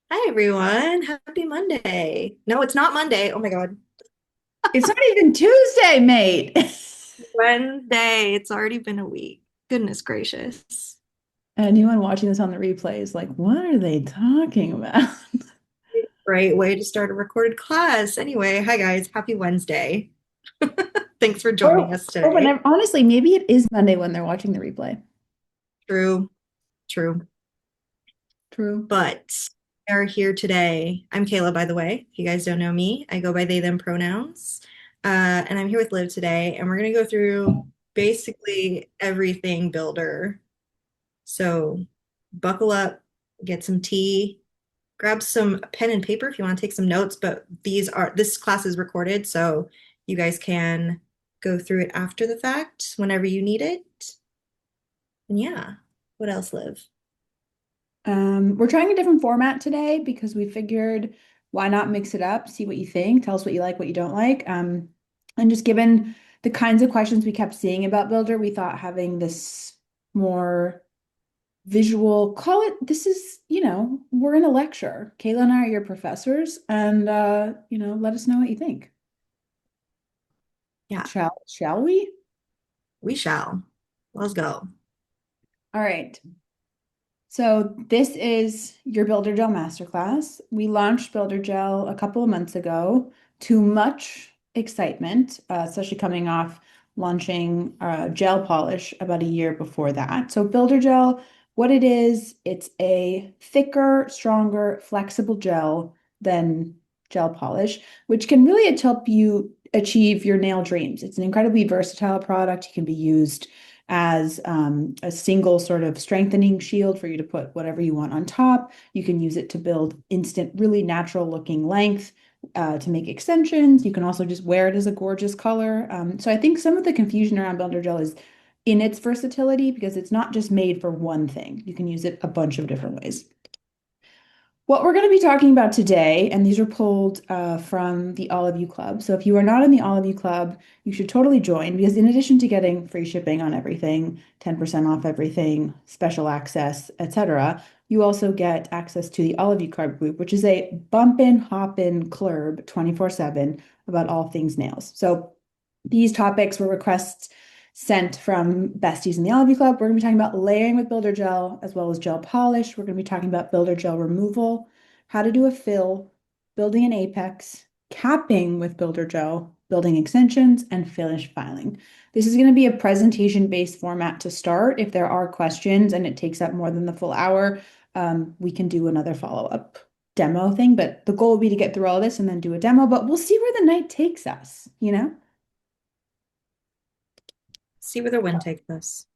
Hi everyone. Happy Monday. No, it's not Monday. Oh my God. It's not even Tuesday, mate. Wednesday. It's already been a week. Goodness gracious. Anyone watching this on the replay is like, what are they talking about? Great way to start a recorded class. Anyway, hi guys. Happy Wednesday. Thanks for joining Or, us or today. whenever, honestly, maybe it is Monday when they're watching the replay. True, true. True. But we are here today. I'm Kayla, by the way. If you guys don't know me, I go by they, them pronouns. And I'm here with Liv today, and we're going to go through basically everything builder. So buckle up, get some tea, grab some pen and paper if you want to take some notes, but this class is recorded, so you guys can go through it after the fact whenever you need it. And yeah, what else, Liv? We're trying a different format today because we figured why not mix it up, see what you think, tell us what you like, what you don't like. And just given the kinds of questions we kept seeing about Builder, we thought having this more visual, call it, this is, we're in a lecture. Kayla and I are your professors, and let us know what you think. Yeah, Shall we? we shall. Let's go. All right. So this is your Builder Gel Masterclass. We launched Builder Gel a couple of months ago to much excitement, especially coming off launching gel polish about a year before that. So Builder Gel, what it is, it's a thicker, stronger, flexible gel than gel polish, which can really help you achieve your nail dreams. It's an incredibly versatile product. It can be used as a single sort of strengthening shield for you to put whatever you want on top. You can use it to build instant, really natural looking length. To make extensions. You can also just wear it as a gorgeous color. So I think some of the confusion around Builder Gel is in its versatility because it's not just made for one thing. You can use it a bunch of different ways. What we're going to be talking about today, and these are pulled from the All of You Club. So if you are not in the All of You Club, you should totally join because in addition to getting free shipping on everything, 10% off everything, special access, etc., you also get access to the All of You Club group, which is a bump-in, hop-in club 24/7 about all things nails. So these topics were requests sent from besties in the Olive Club. We're going to be talking about layering with builder gel as well as gel polish. We're going to be talking about builder gel removal, how to do a fill, building an apex, capping with builder gel, building extensions, and finish filing. This is going to be a presentation-based format to start. If there are questions and it takes up more than the full hour, we can do another follow-up demo thing. But the goal will be to get through all this and then do a demo. But we'll see where the night takes us, you know? See where the wind takes us.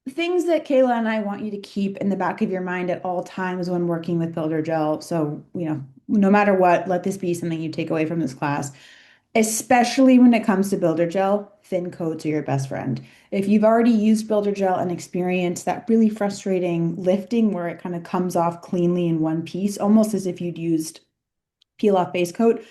Things that Kayla and I want you to keep in the back of your mind at all times when working with Builder Gel. So, no matter what, let this be something you take away from this class, especially when it comes to Builder Gel, thin coats are your best friend. If you've already used Builder Gel and experienced that really frustrating lifting where it kind of comes off cleanly in one piece, almost as if you'd used peel off base coat,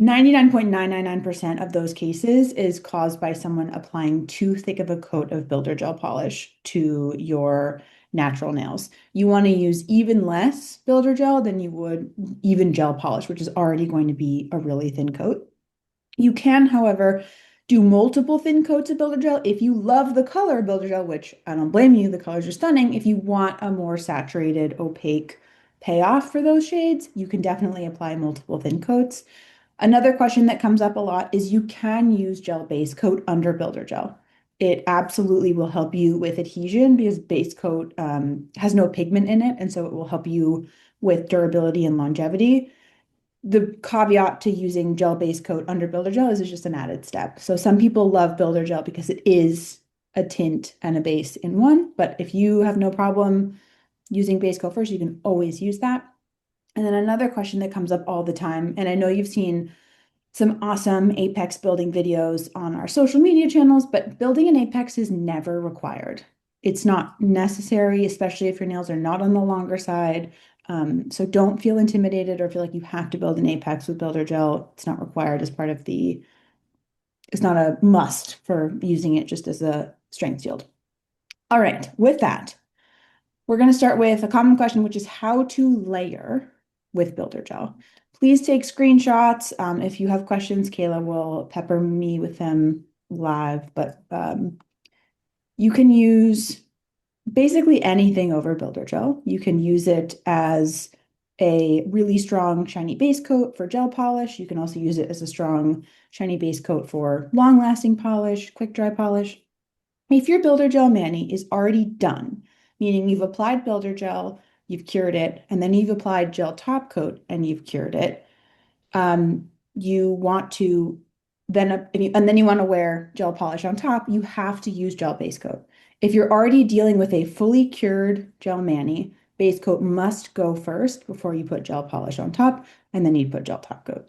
99.999% of those cases is caused by someone applying too thick of a coat of builder gel polish to your natural nails. You want to use even less builder gel than you would even gel polish, which is already going to be a really thin coat. You can, however, do multiple thin coats of builder gel if you love the color of builder gel, which I don't blame you, the colors are stunning. If you want a more saturated, opaque payoff for those shades, you can definitely apply multiple thin coats. Another question that comes up a lot is you can use gel base coat under builder gel. It absolutely will help you with adhesion because base coat has no pigment in it, and so it will help you with durability and longevity. The caveat to using gel base coat under builder gel is it's just an added step. So some people love builder gel because it is a tint and a base in one, but if you have no problem using base coat first, you can always use that. And then another question that comes up all the time, and I know you've seen some awesome Apex building videos on our social media channels, but building an Apex is never required. It's not necessary, especially if your nails are not on the longer side. So don't feel intimidated or feel like you have to build an Apex with Builder Gel. It's not required as part of it's not a must for using it just as a strength shield. All right, with that, We're going to start with a common question, which is how to layer with Builder Gel. Please take screenshots. If you have questions, Kayla will pepper me with them live, but you can use basically anything over Builder Gel. You can use it as a really strong shiny base coat for gel polish. You can also use it as a strong shiny base coat for long-lasting polish, quick dry polish. If your Builder Gel mani is already done, meaning you've applied Builder Gel, you've cured it, and then you've applied gel top coat and you've cured it, you want to and then you want to wear gel polish on top, you have to use gel base coat. If you're already dealing with a fully cured gel mani, base coat must go first before you put gel polish on top, and then you put gel top coat.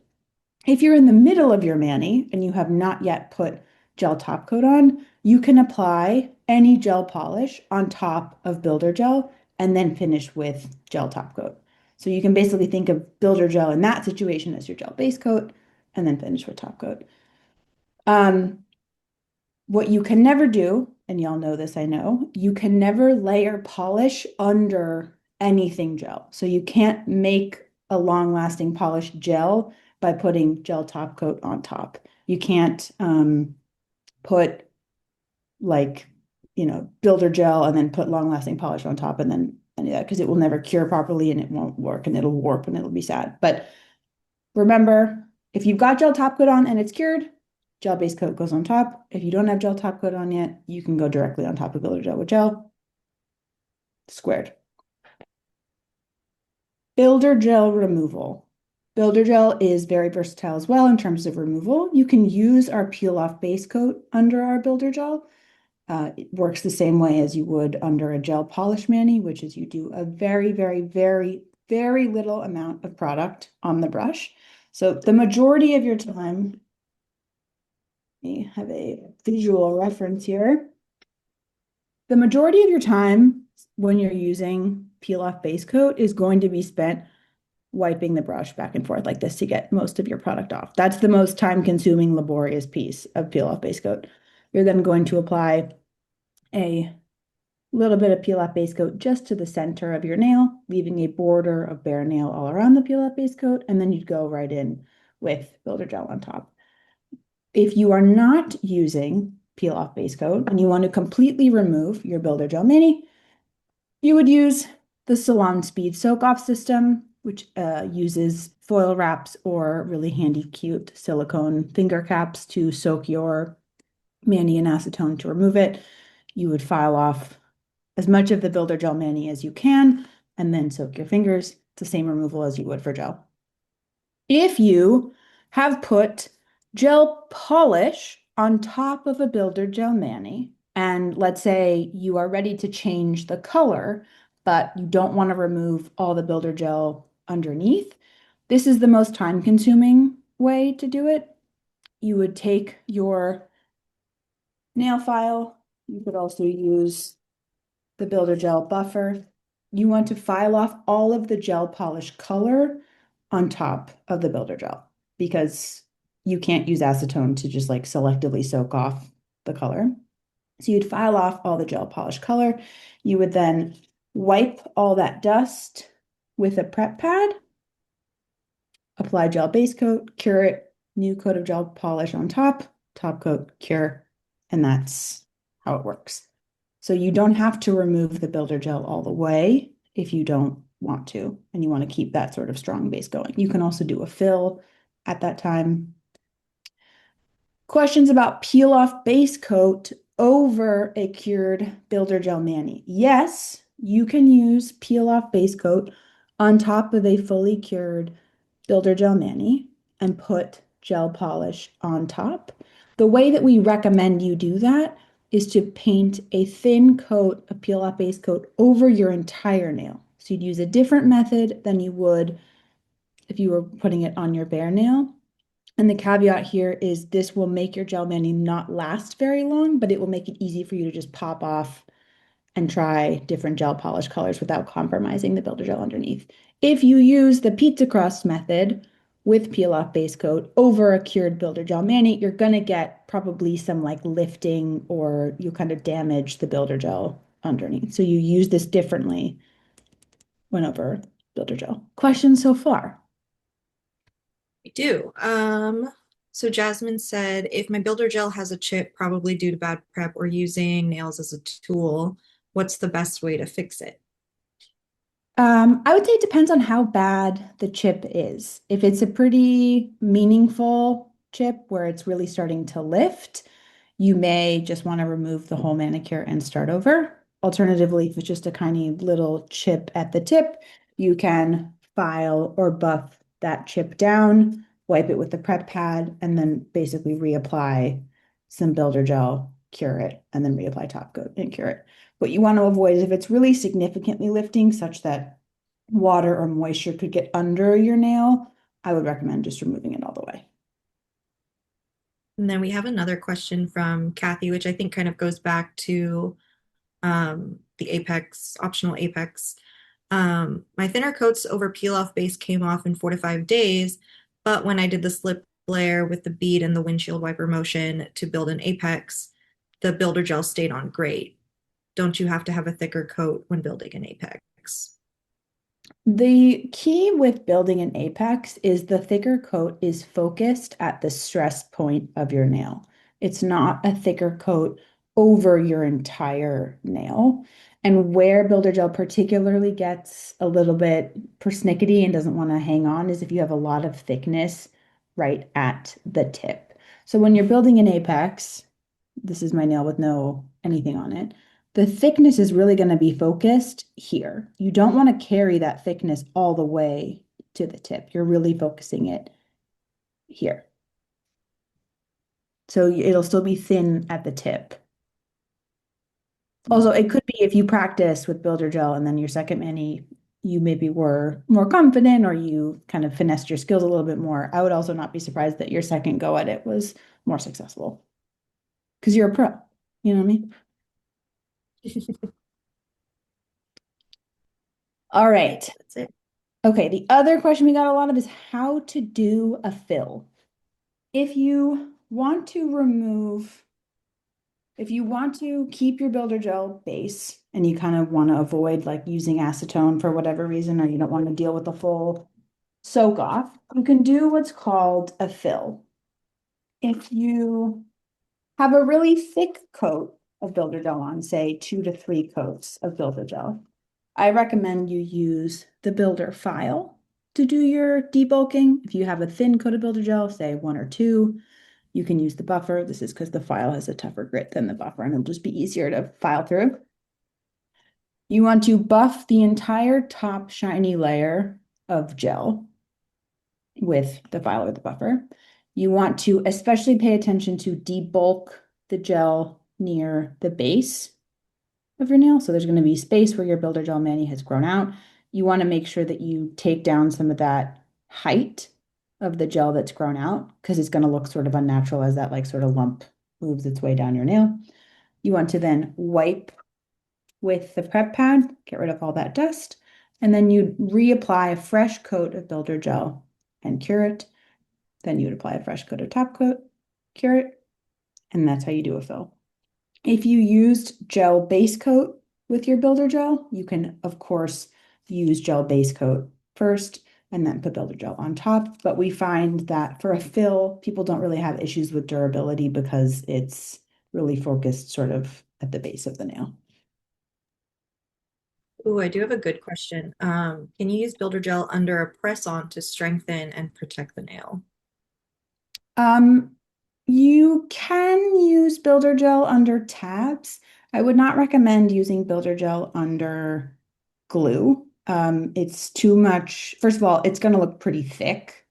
If you're in the middle of your mani and you have not yet put gel top coat on, you can apply any gel polish on top of builder gel and then finish with gel top coat. So you can basically think of builder gel in that situation as your gel base coat and then finish with top coat. Um, what you can never do, and y'all know this, I know, you can never layer polish under anything gel. So you can't make a long-lasting polish gel by putting gel top coat on top. You can't put like, builder gel and then put long-lasting polish on top and then any of that because it will never cure properly and it won't work and it'll warp and it'll be sad. But remember, if you've got gel top coat on and it's cured, gel base coat goes on top. If you don't have gel top coat on yet, you can go directly on top of builder gel with gel. Squared. Builder gel removal. Builder gel is very versatile as well in terms of removal. You can use our peel off base coat under our builder gel. It works the same way as you would under a gel polish mani, which is you do a very, very, very, very little amount of product on the brush. So the majority of your time, we have a visual reference here. The majority of your time when you're using peel off base coat is going to be spent wiping the brush back and forth like this to get most of your product off. That's the most time consuming, laborious piece of peel off base coat. You're then going to apply a little bit of peel off base coat just to the center of your nail, leaving a border of bare nail all around the peel off base coat, and then you'd go right in with builder gel on top. If you are not using peel off base coat and you want to completely remove your builder gel mini, you would use the Salon Speed Soak Off system, which uses foil wraps or really handy, cute silicone finger caps to soak your mani in acetone to remove it. You would file off as much of the builder gel mani as you can and then soak your fingers. It's the same removal as you would for gel. If you have put gel polish on top of a builder gel mani, and let's say you are ready to change the color, but you don't want to remove all the builder gel underneath, this is the most time-consuming way to do it. You would take your nail file. You could also use the builder gel buffer. You want to file off all of the gel polish color on top of the builder gel because you can't use acetone to just like selectively soak off the color. So you'd file off all the gel polish color. You would then wipe all that dust with a prep pad, apply gel base coat, cure it, new coat of gel polish on top, top coat, cure, and that's how it works. So you don't have to remove the builder gel all the way if you don't want to, and you want to keep that sort of strong base going. You can also do a fill at that time. Questions about peel off base coat over a cured builder gel mani. Yes, you can use peel off base coat on top of a fully cured builder gel mani and put gel polish on top. The way that we recommend you do that is to paint a thin coat of peel off base coat over your entire nail. So you'd use a different method than you would if you were putting it on your bare nail. And the caveat here is this will make your gel mani not last very long, but it will make it easy for you to just pop off and try different gel polish colors without compromising the builder gel underneath. If you use the pizza crust method with peel off base coat over a cured builder gel mani, you're going to get probably some like lifting or you kind of damage the builder gel underneath. So you use this differently when over builder gel. Questions so far? I do. So Jasmine said, if my builder gel has a chip, probably due to bad prep or using nails as a tool, what's the best way to fix it? I would say it depends on how bad the chip is. If it's a pretty meaningful chip where it's really starting to lift, you may just want to remove the whole manicure and start over. Alternatively, if it's just a tiny little chip at the tip, you can file or buff that chip down, wipe it with the prep pad, and then basically reapply some builder gel, cure it, and then reapply top coat and cure it. What you want to avoid is if it's really significantly lifting, such that water or moisture could get under your nail, I would recommend just removing it all the way. And then we have another question from Kathy, which I think kind of goes back to the Apex, optional Apex. My thinner coats over peel off base came off in 4 to 5 days, but when I did the slip layer with the bead and the windshield wiper motion to build an Apex, the builder gel stayed on great. Don't you have to have a thicker coat when building an Apex? The key with building an apex is the thicker coat is focused at the stress point of your nail. It's not a thicker coat over your entire nail. And where builder gel particularly gets a little bit persnickety and doesn't want to hang on is if you have a lot of thickness right at the tip. So when you're building an apex, this is my nail with no anything on it. The thickness is really going to be focused here. You don't want to carry that thickness all the way to the tip. You're really focusing it here. So it'll still be thin at the tip. Also, it could be if you practice with builder gel and then your second mani, you maybe were more confident or you kind of finessed your skills a little bit more. I would also not be surprised that your second go at it was more successful because you're a pro. You know what I mean? All right. That's it. Okay, the other question we got a lot of is how to do a fill. If you want to remove, if you want to keep your builder gel base and you kind of want to avoid like using acetone for whatever reason, or you don't want to deal with the full soak off, you can do what's called a fill. If you have a really thick coat of builder gel on, say 2 to 3 coats of builder gel, I recommend you use the builder file to do your debulking. If you have a thin coat of builder gel, say 1 or 2, you can use the buffer. This is because the file has a tougher grit than the buffer and it'll just be easier to file through. You want to buff the entire top shiny layer of gel with the file or the buffer. You want to especially pay attention to debulk the gel near the base of your nail. So there's going to be space where your builder gel mani has grown out. You want to make sure that you take down some of that height of the gel that's grown out because it's going to look sort of unnatural as that like sort of lump moves its way down your nail. You want to then wipe with the prep pad, get rid of all that dust, and then you reapply a fresh coat of builder gel and cure it. Then you would apply a fresh coat of top coat, cure it, and that's how you do a fill. If you used gel base coat with your builder gel, you can, of course, use gel base coat first and then put builder gel on top. But we find that for a fill, people don't really have issues with durability because it's really focused sort of at the base of the nail. Ooh, I do have a good question. Can you use builder gel under a press on to strengthen and protect the nail? Um, you can use builder gel under tabs. I would not recommend using builder gel under glue. It's too much. First of all, it's going to look pretty thick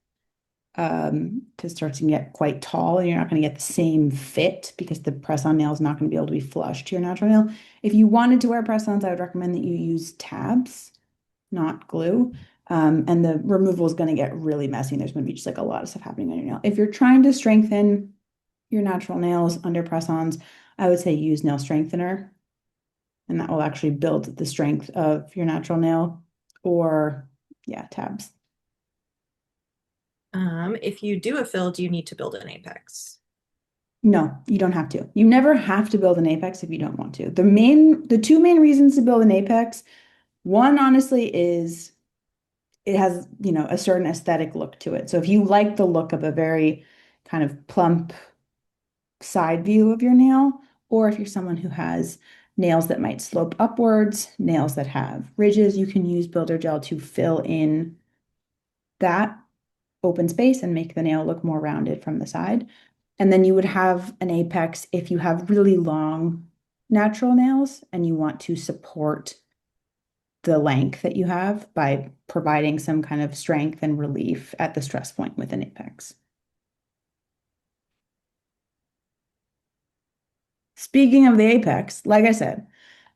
because it starts to get quite tall and you're not going to get the same fit because the press-on nail is not going to be able to be flush to your natural nail. If you wanted to wear press-ons, I would recommend that you use tabs, not glue. And the removal is going to get really messy. There's going to be just like a lot of stuff happening on your nail. If you're trying to strengthen your natural nails under press-ons, I would say use nail strengthener, and that will actually build the strength of your natural nail. Or, yeah, tabs. If you do a fill, do you need to build an apex? No, you don't have to. You never have to build an apex if you don't want to. The two main reasons to build an apex, one honestly is it has, a certain aesthetic look to it. So if you like the look of a very kind of plump side view of your nail, or if you're someone who has nails that might slope upwards, nails that have ridges, you can use builder gel to fill in that open space and make the nail look more rounded from the side. And then you would have an apex if you have really long natural nails and you want to support the length that you have by providing some kind of strength and relief at the stress point with an apex. Speaking of the apex, like I said,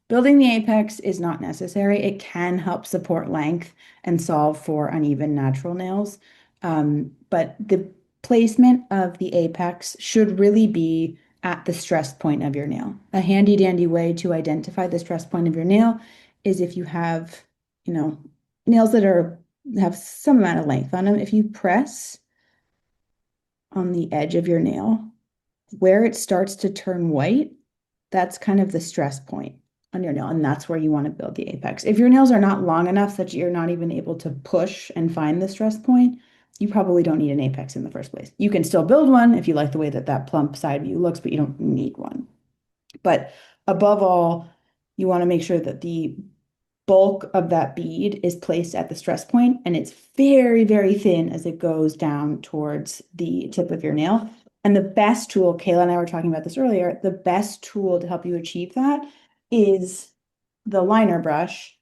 building the apex is not necessary. It can help support length and solve for uneven natural nails. But the placement of the apex should really be at the stress point of your nail. A handy dandy way to identify the stress point of your nail is if you have, you know, nails that have some amount of length on them. If you press on the edge of your nail, where it starts to turn white, that's kind of the stress point on your nail, and that's where you want to build the apex. If your nails are not long enough that you're not even able to push and find the stress point, you probably don't need an apex in the first place. You can still build one if you like the way that that plump side view looks, but you don't need one. But above all, you want to make sure that the bulk of that bead is placed at the stress point and it's very, very thin as it goes down towards the tip of your nail. And the best tool, Kayla and I were talking about this earlier, the best tool to help you achieve that is the liner brush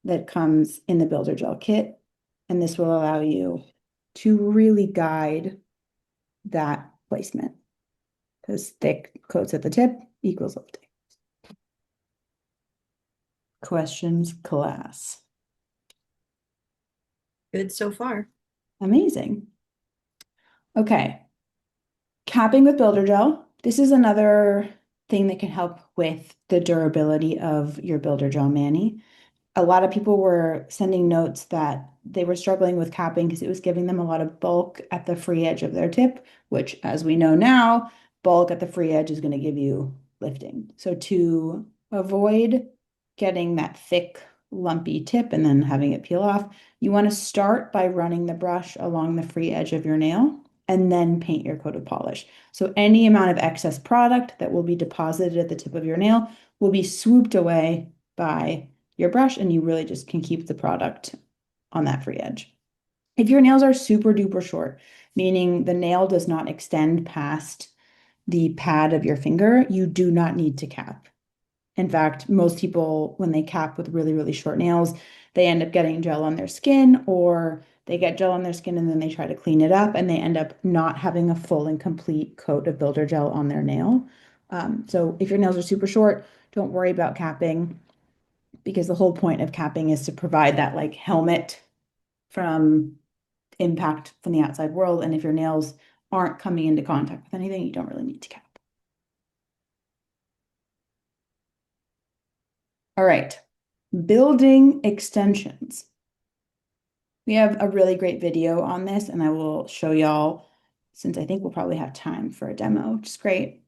that comes in the Builder Gel kit. And this will allow you to really guide that placement because thick coats at the tip equals lifting. Questions, class. Good so far. Amazing. Okay. Capping with builder gel. This is another thing that can help with the durability of your builder gel mani. A lot of people were sending notes that they were struggling with capping because it was giving them a lot of bulk at the free edge of their tip, which, as we know now, bulk at the free edge is going to give you lifting. So to avoid getting that thick, lumpy tip and then having it peel off, you want to start by running the brush along the free edge of your nail and then paint your coat of polish. So any amount of excess product that will be deposited at the tip of your nail will be swooped away by your brush and you really just can keep the product on that free edge. If your nails are super duper short, meaning the nail does not extend past the pad of your finger, you do not need to cap. In fact, most people, when they cap with really, really short nails, they end up getting gel on their skin or they get gel on their skin and then they try to clean it up and they end up not having a full and complete coat of builder gel on their nail. So if your nails are super short, don't worry about capping because the whole point of capping is to provide that like helmet from impact from the outside world. And if your nails aren't coming into contact with anything, you don't really need to cap. All right, building extensions. We have a really great video on this, and I will show y'all since I think we'll probably have time for a demo, which is great.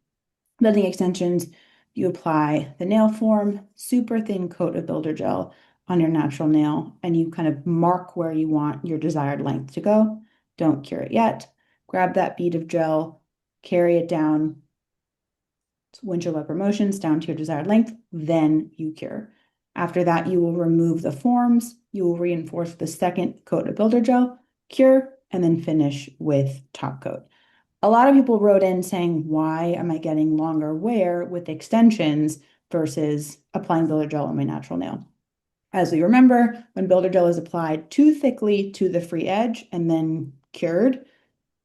Building extensions, you apply the nail form, super thin coat of builder gel on your natural nail, and you kind of mark where you want your desired length to go. Don't cure it yet. Grab that bead of gel, carry it down windshield wiper motions down to your desired length, then you cure. After that, you will remove the forms, you will reinforce the second coat of builder gel, cure, and then finish with top coat. A lot of people wrote in saying, why am I getting longer wear with extensions versus applying builder gel on my natural nail? As we remember, when builder gel is applied too thickly to the free edge and then cured,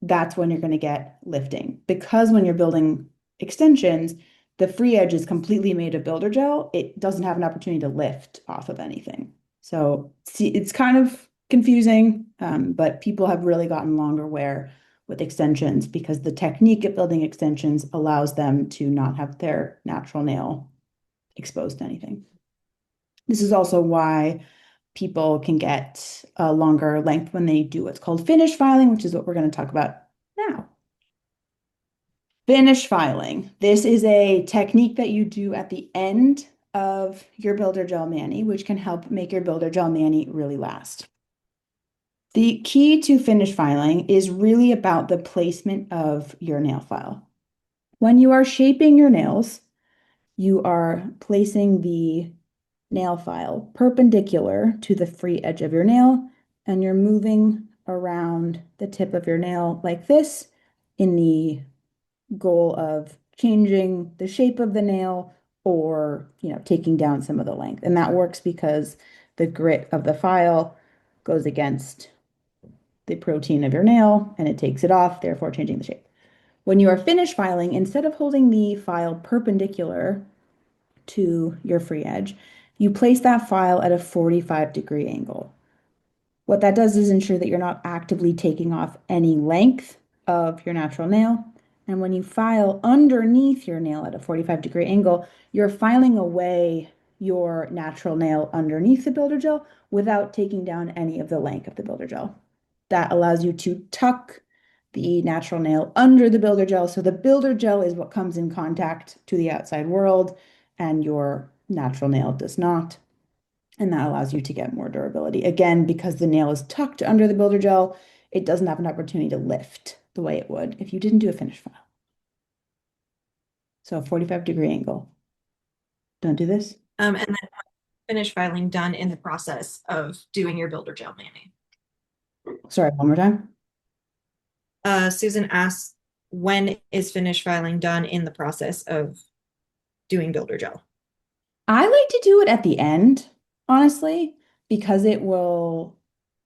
that's when you're going to get lifting. Because when you're building extensions, the free edge is completely made of builder gel. It doesn't have an opportunity to lift off of anything. So see, it's kind of confusing, but people have really gotten longer wear with extensions because the technique of building extensions allows them to not have their natural nail exposed to anything. This is also why people can get a longer length when they do what's called finish filing, which is what we're going to talk about now. Finish filing. This is a technique that you do at the end of your Builder Gel Mani, which can help make your Builder Gel Mani really last. The key to finish filing is really about the placement of your nail file. When you are shaping your nails, you are placing the nail file perpendicular to the free edge of your nail, and you're moving around the tip of your nail like this in the goal of changing the shape of the nail or, taking down some of the length. And that works because the grit of the file goes against the protein of your nail and it takes it off, therefore changing the shape. When you are finished filing, instead of holding the file perpendicular to your free edge, you place that file at a 45-degree angle. What that does is ensure that you're not actively taking off any length of your natural nail. And when you file underneath your nail at a 45-degree angle, you're filing away your natural nail underneath the builder gel without taking down any of the length of the builder gel. That allows you to tuck the natural nail under the builder gel. So the builder gel is what comes in contact to the outside world, and your natural nail does not. And that allows you to get more durability. Again, because the nail is tucked under the builder gel, it doesn't have an opportunity to lift the way it would if you didn't do a finish file. So a 45-degree angle. Don't do this. And then finish filing done in the process of doing your builder gel mani. Sorry, one more time. Susan asks, when is finish filing done in the process of doing builder gel? I like to do it at the end, honestly, because it will,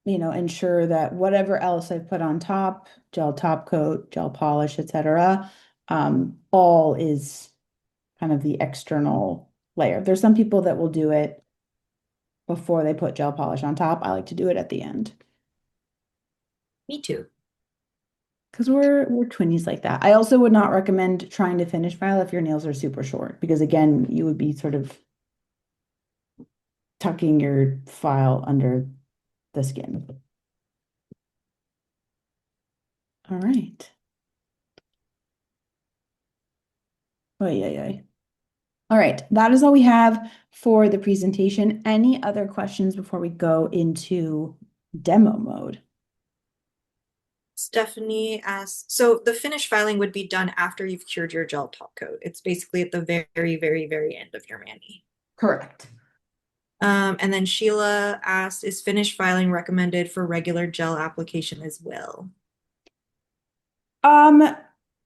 ensure that whatever else I've put on top, gel top coat, gel polish, etc., all is kind of the external layer. There's some people that will do it before they put gel polish on top. I like to do it at the end Me too. because we're twinnies like that. I also would not recommend trying to finish file if your nails are super short because again, you would be sort of tucking your file under the skin. All right. Oh, yeah, yeah. All right, that is all we have for the presentation. Any other questions before we go into demo mode? Stephanie asks, so the finish filing would be done after you've cured your gel top coat. It's basically at the very, very, very end of your mani. Correct. And then Sheila asked, is finish filing recommended for regular gel application as well? Um,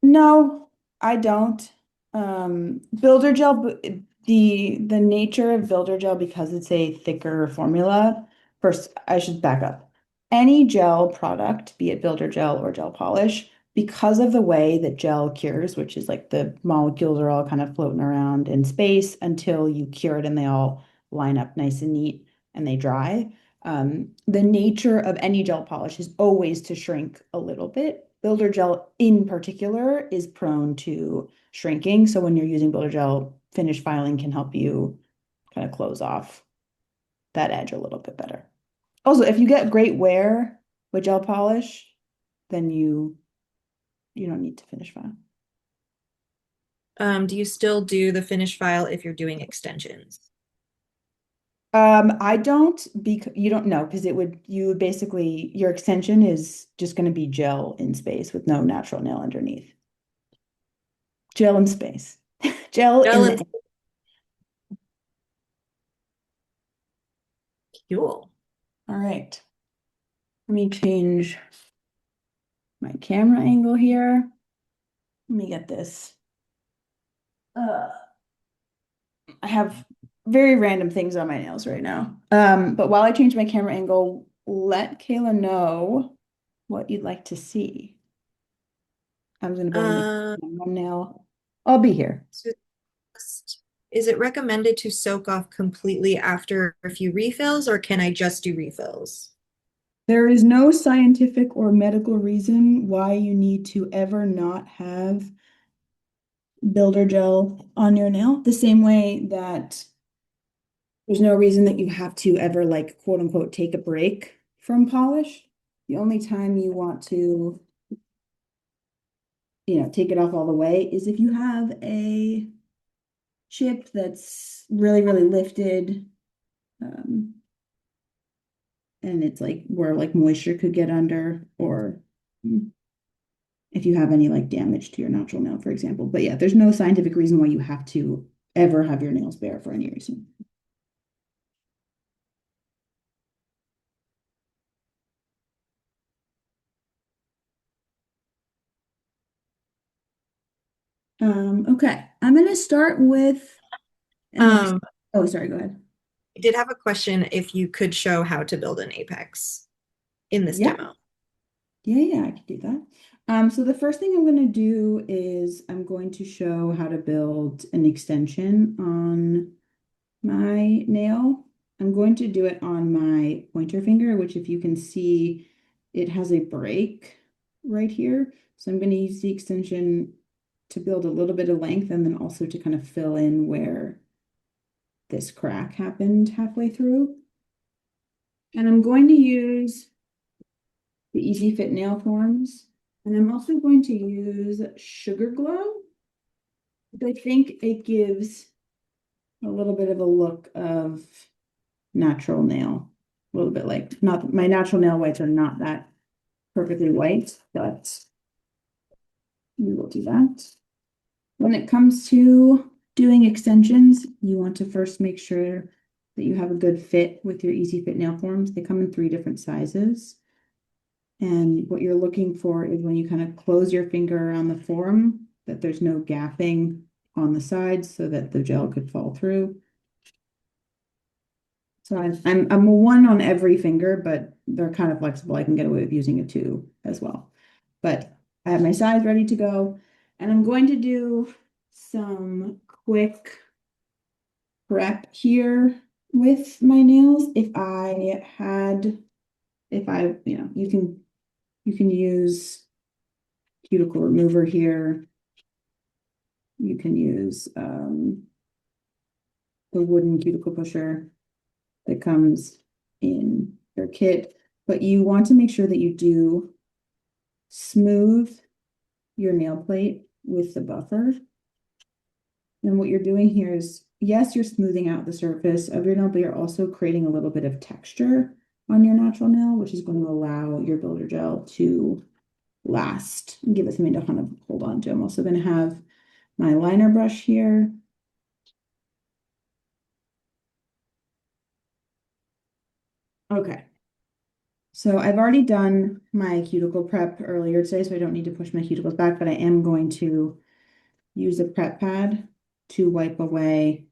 no, I don't. Builder gel, the nature of builder gel because it's a thicker formula. First, I should back up. Any gel product, be it builder gel or gel polish, because of the way that gel cures, which is like the molecules are all kind of floating around in space until you cure it and they all line up nice and neat and they dry. The nature of any gel polish is always to shrink a little bit. Builder gel in particular is prone to shrinking. So when you're using builder gel, finish filing can help you kind of close off that edge a little bit better. Also, if you get great wear with gel polish, then you don't need to finish file. Do you still do the finish file if you're doing extensions? I don't because you don't know because you would basically your extension is just going to be gel in space with no natural nail underneath. Gel in space. Gel Gel in and the fuel. All right. Let me change my camera angle here. Let me get this. Uh, I have very random things on my nails right now. But while I change my camera angle, let Kayla know what you'd like to see. I'm gonna go make Uh, one nail. I'll be here. so is it recommended to soak off completely after a few refills, or can I just do refills? There is no scientific or medical reason why you need to ever not have builder gel on your nail, the same way that there's no reason that you have to ever like quote unquote take a break from polish. The only time you want to, take it off all the way is if you have a chip that's really, really lifted, um, and it's like where like moisture could get under, or if you have any like damage to your natural nail, for example. But yeah, there's no scientific reason why you have to ever have your nails bare for any reason. Okay, I'm gonna start with an ex Um, oh, sorry, go ahead. I did have a question if you could show how to build an apex in this Yeah, demo. yeah, I can do that. So the first thing I'm going to do is I'm going to show how to build an extension on my nail. I'm going to do it on my pointer finger, which if you can see, it has a break right here. So I'm going to use the extension to build a little bit of length and then also to kind of fill in where this crack happened halfway through. And I'm going to use the Easy Fit nail forms. And I'm also going to use Sugar Glow. I think it gives a little bit of a look of natural nail. A little bit like, not my natural nail whites are not that perfectly white, but we will do that. When it comes to doing extensions, you want to first make sure that you have a good fit with your Easy Fit nail forms. They come in 3 different sizes. And what you're looking for is when you kind of close your finger around the form, that there's no gapping on the sides so that the gel could fall through. So I'm a 1 on every finger, but they're kind of flexible. I can get away with using a 2 as well. But I have my size ready to go, and I'm going to do some quick prep here with my nails. If I, you can use cuticle remover here. You can use the wooden cuticle pusher that comes in your kit, but you want to make sure that you do smooth your nail plate with the buffer. And what you're doing here is, yes, you're smoothing out the surface of your nail, but you're also creating a little bit of texture on your natural nail, which is going to allow your builder gel to last and give it something to kind of hold on to. I'm also going to have my liner brush here. Okay, so I've already done my cuticle prep earlier today, so I don't need to push my cuticles back, but I am going to use a prep pad to wipe away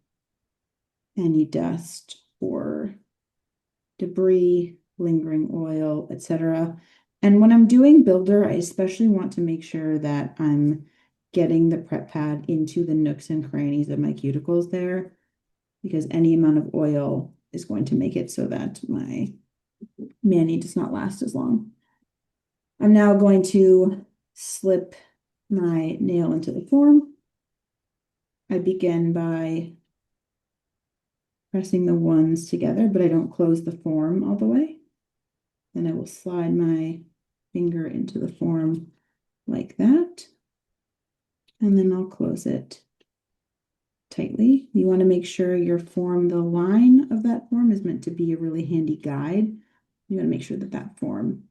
any dust or debris, lingering oil, etc. And when I'm doing builder, I especially want to make sure that I'm getting the prep pad into the nooks and crannies of my cuticles there, because any amount of oil is going to make it so that my mani does not last as long. I'm now going to slip my nail into the form. I begin by pressing the ones together, but I don't close the form all the way. Then I will slide my finger into the form like that. And then I'll close it tightly. You want to make sure your form, the line of that form is meant to be a really handy guide. You want to make sure that that form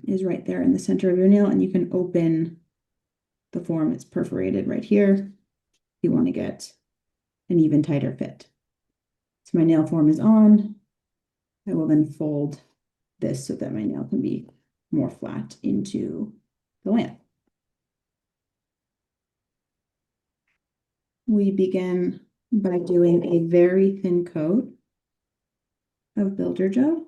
is right there in the center of your nail, and you can open the form. It's perforated right here. You want to get an even tighter fit. So my nail form is on. I will then fold this so that my nail can be more flat into the lamp. We begin by doing a very thin coat of builder gel.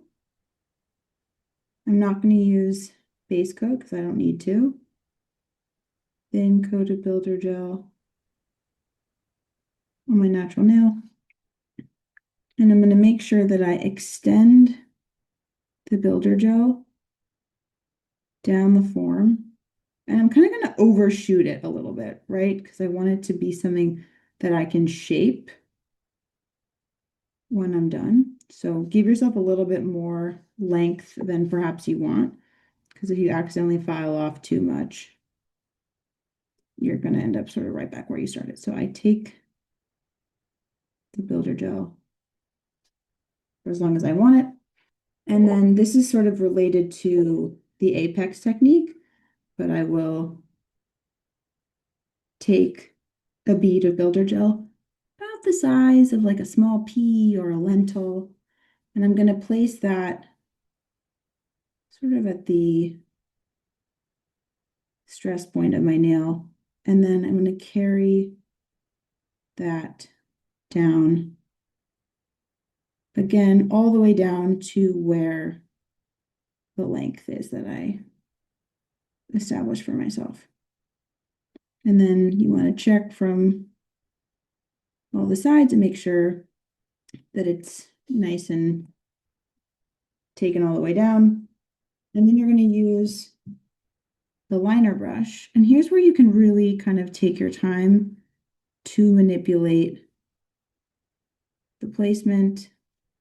I'm not going to use base coat because I don't need to. Thin coat of builder gel on my natural nail. And I'm going to make sure that I extend the builder gel down the form. And I'm kind of going to overshoot it a little bit, right? Because I want it to be something that I can shape when I'm done. So give yourself a little bit more length than perhaps you want, because if you accidentally file off too much, you're going to end up sort of right back where you started. So I take the builder gel for as long as I want it. And then this is sort of related to the apex technique, but I will take a bead of builder gel about the size of like a small pea or a lentil, and I'm going to place that sort of at the stress point of my nail. And then I'm going to carry that down again, all the way down to where the length is that I established for myself. And then you want to check from all the sides and make sure that it's nice and taken all the way down. And then you're going to use the liner brush. And here's where you can really kind of take your time to manipulate the placement.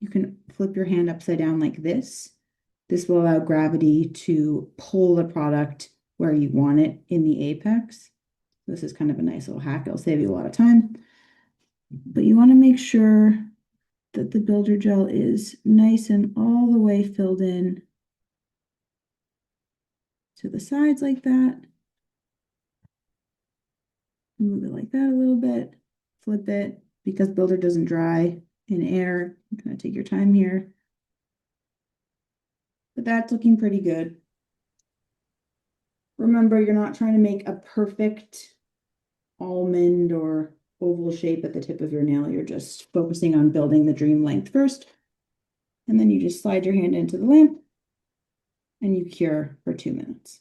You can flip your hand upside down like this. This will allow gravity to pull the product where you want it in the apex. This is kind of a nice little hack. It'll save you a lot of time. But you want to make sure that the builder gel is nice and all the way filled in to the sides like that. Move it like that a little bit. Flip it. Because builder doesn't dry in air, you kind of take your time here. But that's looking pretty good. Remember, you're not trying to make a perfect almond or oval shape at the tip of your nail. You're just focusing on building the dream length first. And then you just slide your hand into the lamp and you cure for 2 minutes.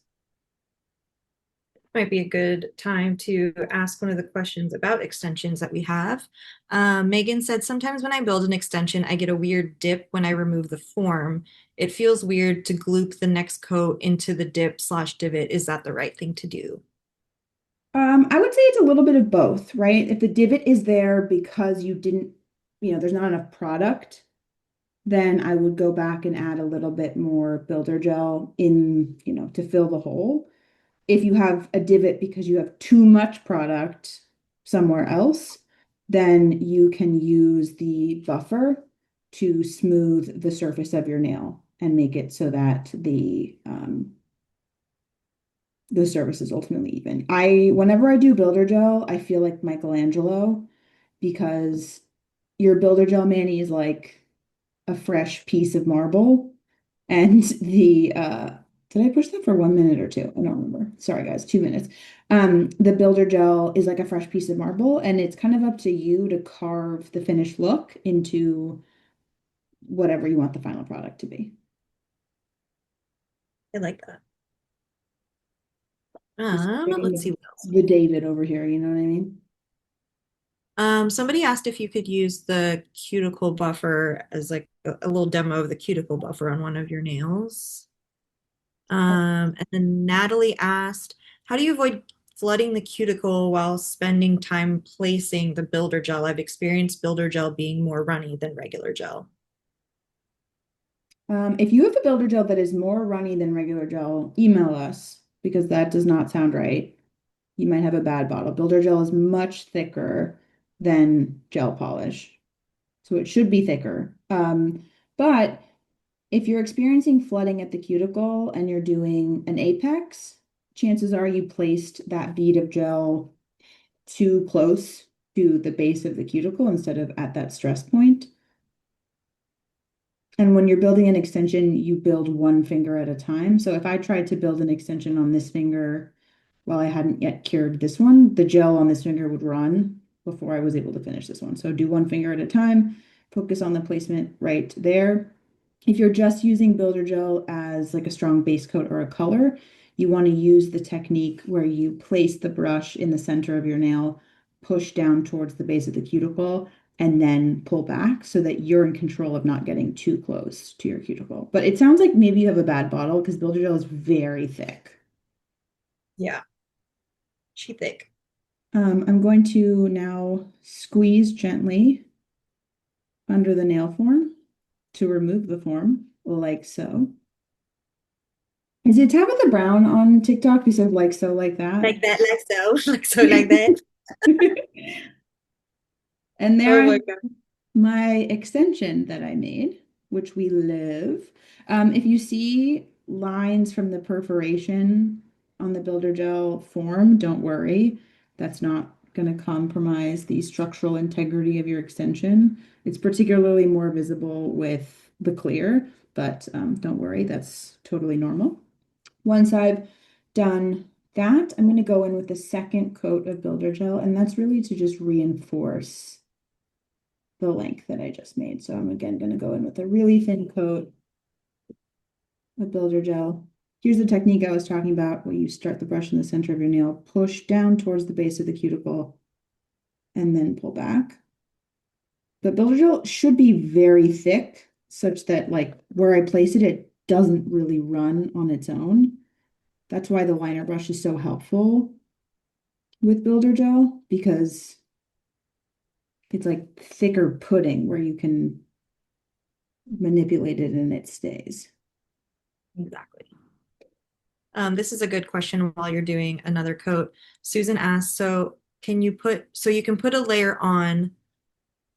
Might be a good time to ask one of the questions about extensions that we have. Megan said, sometimes when I build an extension, I get a weird dip when I remove the form. It feels weird to gloop the next coat into the dip/divot. Is that the right thing to do? I would say it's a little bit of both, right? If the divot is there because you didn't, there's not enough product, then I would go back and add a little bit more builder gel in, to fill the hole. If you have a divot because you have too much product somewhere else, then you can use the buffer to smooth the surface of your nail and make it so that the surface is ultimately even. Whenever I do builder gel, I feel like Michelangelo because your builder gel mani is like a fresh piece of marble. And did I push that for 1 minute or two? I don't remember. Sorry, guys, 2 minutes. The builder gel is like a fresh piece of marble, and it's kind of up to you to carve the finished look into whatever you want the final product to be. I like that. Just Let's see creating what else we the have. David over here, you know what I mean? Somebody asked if you could use the cuticle buffer as like a little demo of the cuticle buffer on one of your nails. And then Natalie asked, how do you avoid flooding the cuticle while spending time placing the builder gel? I've experienced builder gel being more runny than regular gel. If you have a builder gel that is more runny than regular gel, email us because that does not sound right. You might have a bad bottle. Builder gel is much thicker than gel polish, so it should be thicker. But if you're experiencing flooding at the cuticle and you're doing an apex, chances are you placed that bead of gel too close to the base of the cuticle instead of at that stress point. And when you're building an extension, you build one finger at a time. So if I tried to build an extension on this finger while I hadn't yet cured this one, the gel on this finger would run before I was able to finish this one. So do one finger at a time, focus on the placement right there. If you're just using builder gel as like a strong base coat or a color, you want to use the technique where you place the brush in the center of your nail, push down towards the base of the cuticle, and then pull back so that you're in control of not getting too close to your cuticle. But it sounds like maybe you have a bad bottle because builder gel is very thick. Yeah, she thick. I'm going to now squeeze gently under the nail form to remove the form, like so. Is it Tabitha Brown on TikTok who said like so like that? Like that, like so, like so, like that. And there Oh I have my God. my extension that I made, which we love. If you see lines from the perforation on the Builder Gel form, don't worry. That's not going to compromise the structural integrity of your extension. It's particularly more visible with the clear, but don't worry, that's totally normal. Once I've done that, I'm going to go in with the second coat of Builder Gel, and that's really to just reinforce the length that I just made. So I'm again going to go in with a really thin coat of Builder Gel. Here's the technique I was talking about where you start the brush in the center of your nail, push down towards the base of the cuticle, and then pull back. But Builder Gel should be very thick, such that like where I place it, it doesn't really run on its own. That's why the liner brush is so helpful with Builder Gel because it's like thicker pudding where you can manipulate it and it stays. Exactly. This is a good question while you're doing another coat. Susan asked, so you can put a layer on,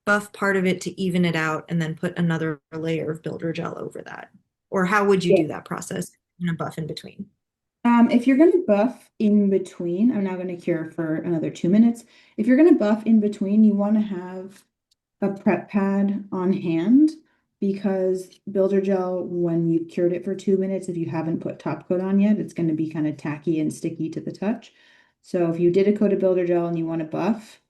buff part of it to even it out, and then put another layer of builder gel over that? Or how would you Yeah. do that process and a buff in between? If you're going to buff in between, I'm now going to cure for another 2 minutes. If you're going to buff in between, you want to have a prep pad on hand because Builder Gel, when you've cured it for 2 minutes, if you haven't put top coat on yet, it's going to be kind of tacky and sticky to the touch. So if you did a coat of Builder Gel and you want to buff,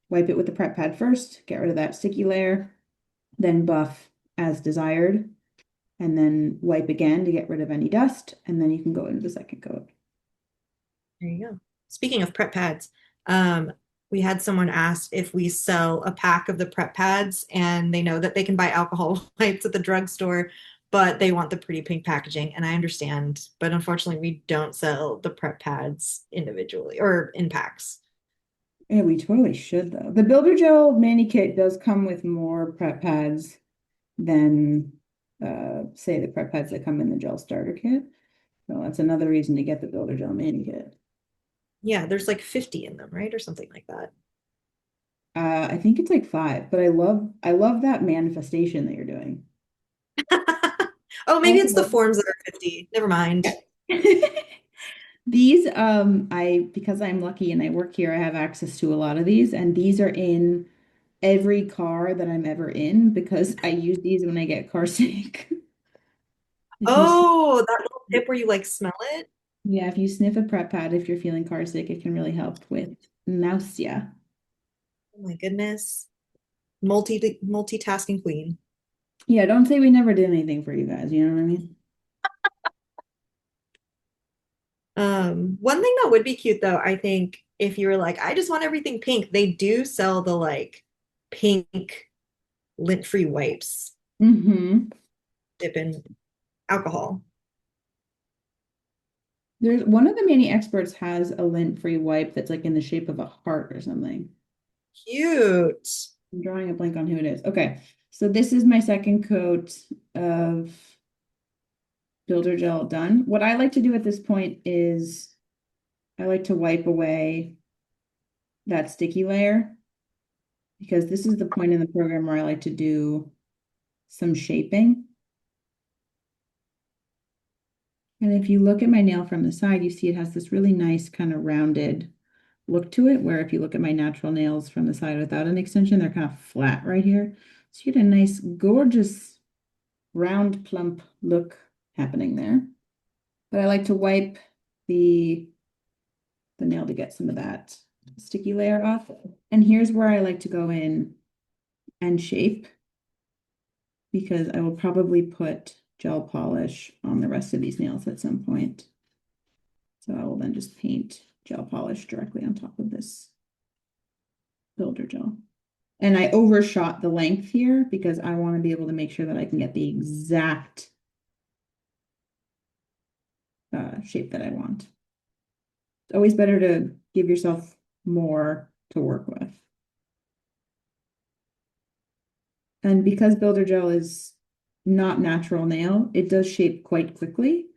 wipe it with the prep pad first, get rid of that sticky layer, then buff as desired, and then wipe again to get rid of any dust, and then you can go into the second coat. There you go. Speaking of prep pads, um, we had someone ask if we sell a pack of the prep pads, and they know that they can buy alcohol wipes at the drugstore, but they want the pretty pink packaging. And I understand, but unfortunately, we don't sell the prep pads individually or in packs. Yeah, we totally should though. The Builder Gel mani kit does come with more prep pads than say the prep pads that come in the gel starter kit. So that's another reason to get the Builder Gel mani kit. Yeah, there's like 50 in them, right? Or something like that. I think it's like 5, but I love that manifestation that you're doing. Oh, maybe it's the Also, forms that are 50. Never mind. these I because I'm lucky and I work here, I have access to a lot of these, and these are in every car that I'm ever in because I use these when I get car sick. If you Oh, that little tip where you like smell it. Yeah, if you sniff a prep pad, if you're feeling car sick, it can really help with nausea. Oh my goodness. Multitasking queen. Yeah, don't say we never did anything for you guys. You know what I mean? One thing that would be cute though, I think if you were like, I just want everything pink, they do sell the like pink lint-free wipes Hmm. dip in alcohol. There's one of the many experts has a lint-free wipe that's like in the shape of a heart or something. Cute. I'm drawing a blank on who it is. Okay, so this is my second coat of Builder Gel done. What I like to do at this point is I like to wipe away that sticky layer because this is the point in the program where I like to do some shaping. And if you look at my nail from the side, you see it has this really nice kind of rounded look to it, where if you look at my natural nails from the side without an extension, they're kind of flat right here. So you get a nice, gorgeous, round, plump look happening there. But I like to wipe the, the nail to get some of that sticky layer off. And here's where I like to go in and shape because I will probably put gel polish on the rest of these nails at some point. So I will then just paint gel polish directly on top of this builder gel. And I overshot the length here because I want to be able to make sure that I can get the exact shape that I want. It's always better to give yourself more to work with. And because builder gel is not natural nail, it does shape quite quickly.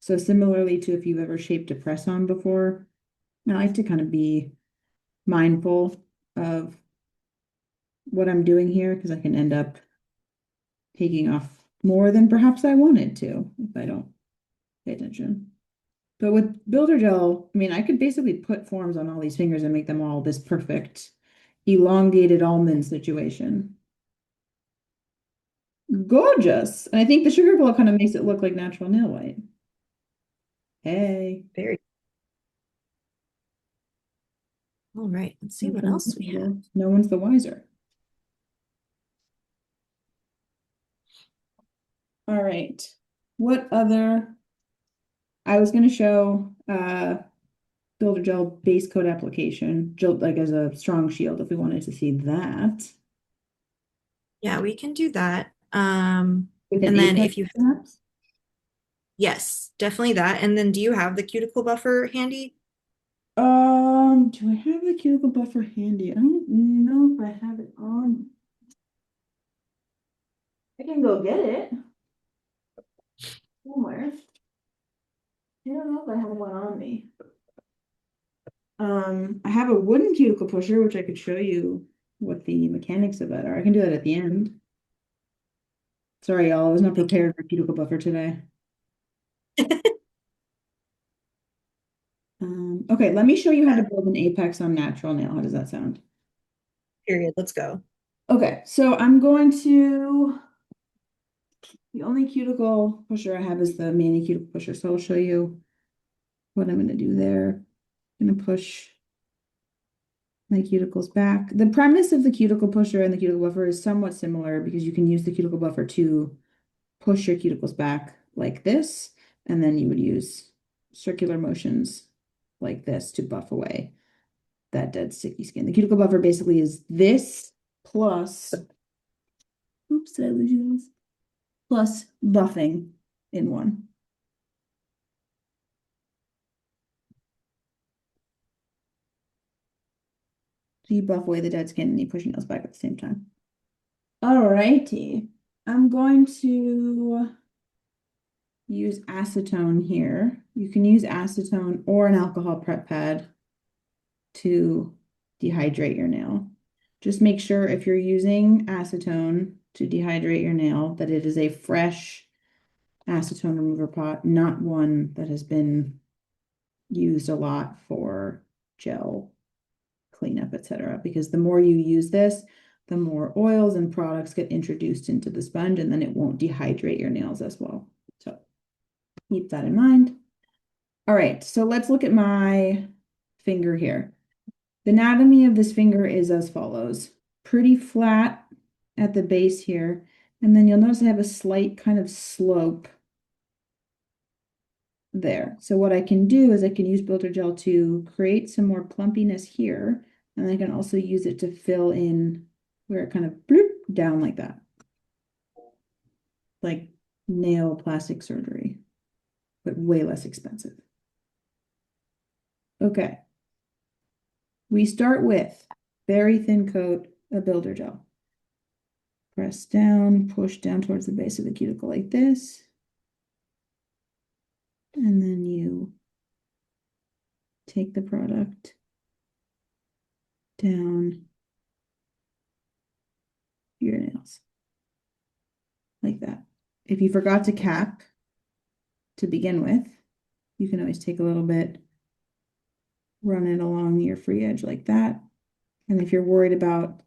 So similarly to if you've ever shaped a press-on before, I like to kind of be mindful of what I'm doing here because I can end up taking off more than perhaps I wanted to if I don't pay attention. But with builder gel, I mean, I could basically put forms on all these fingers and make them all this perfect elongated almond situation. Gorgeous. And I think the sugar glow kind of makes it look like natural nail white. Hey. Very. All right. Let's see Oh, what from else we have. no one's the wiser. All right. What other? I was going to show builder gel base coat application, like as a strong shield if we wanted to see that. Yeah, we can do that. With an And then apex, if you, perhaps? yes, definitely that. And then do you have the cuticle buffer handy? Do I have the cuticle buffer handy? I don't know if I have it on. I can go get it somewhere. I don't know if I have one on me. I have a wooden cuticle pusher, which I could show you what the mechanics of that are. I can do that at the end. Sorry, y'all, I was not We can. prepared for cuticle buffer today. Okay, let me show you how to build an apex on natural nail. How does that sound? Period. Let's go. Okay, so I'm going to, the only cuticle pusher I have is the mani cuticle pusher. So I'll show you what I'm going to do there. I'm going to push my cuticles back. The premise of the cuticle pusher and the cuticle buffer is somewhat similar because you can use the cuticle buffer to push your cuticles back like this, and then you would use circular motions like this to buff away that dead sticky skin. The cuticle buffer basically is this plus, oops, did I lose you guys? Plus buffing in one. So you buff away the dead skin and you push your nails back at the same time. All righty. I'm going to use acetone here. You can use acetone or an alcohol prep pad to dehydrate your nail. Just make sure if you're using acetone to dehydrate your nail that it is a fresh acetone remover pot, not one that has been used a lot for gel cleanup, etc. Because the more you use this, the more oils and products get introduced into the sponge, and then it won't dehydrate your nails as well. So keep that in mind. All right, so let's look at my finger here. The anatomy of this finger is as follows. Pretty flat at the base here, and then you'll notice I have a slight kind of slope there. So what I can do is I can use builder gel to create some more plumpiness here, and I can also use it to fill in where it kind of bloop down like that, like nail plastic surgery, but way less expensive. Okay, we start with very thin coat of builder gel. Press down, push down towards the base of the cuticle like this. And then you take the product down your nails like that. If you forgot to cap to begin with, you can always take a little bit, run it along your free edge like that. And if you're worried about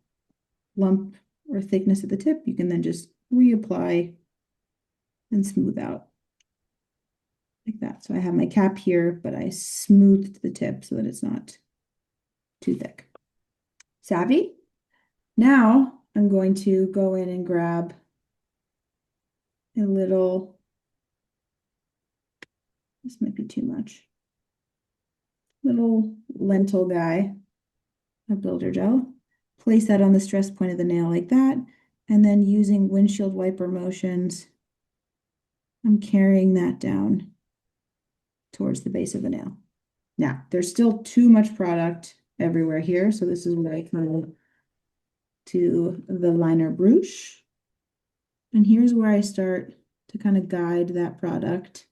lump or thickness at the tip, you can then just reapply and smooth out like that. So I have my cap here, but I smoothed the tip so that it's not too thick. Savvy? Now I'm going to go in and grab a little, this might be too much, little lentil guy of builder gel. Place that on the stress point of the nail like that. And then using windshield wiper motions, I'm carrying that down towards the base of the nail. Now, there's still too much product everywhere here. So this is where I come to the liner brush. And here's where I start to kind of guide that product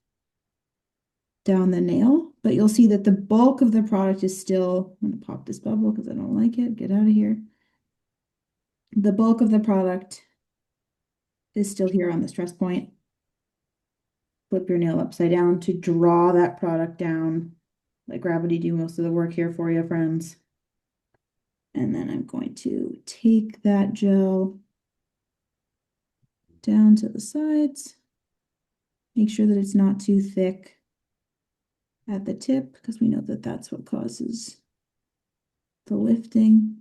down the nail, but you'll see that the bulk of the product is still, I'm going to pop this bubble because I don't like it. Get out of here. The bulk of the product is still here on the stress point. Flip your nail upside down to draw that product down. Let gravity do most of the work here for you, friends. And then I'm going to take that gel down to the sides. Make sure that it's not too thick at the tip because we know that that's what causes the lifting.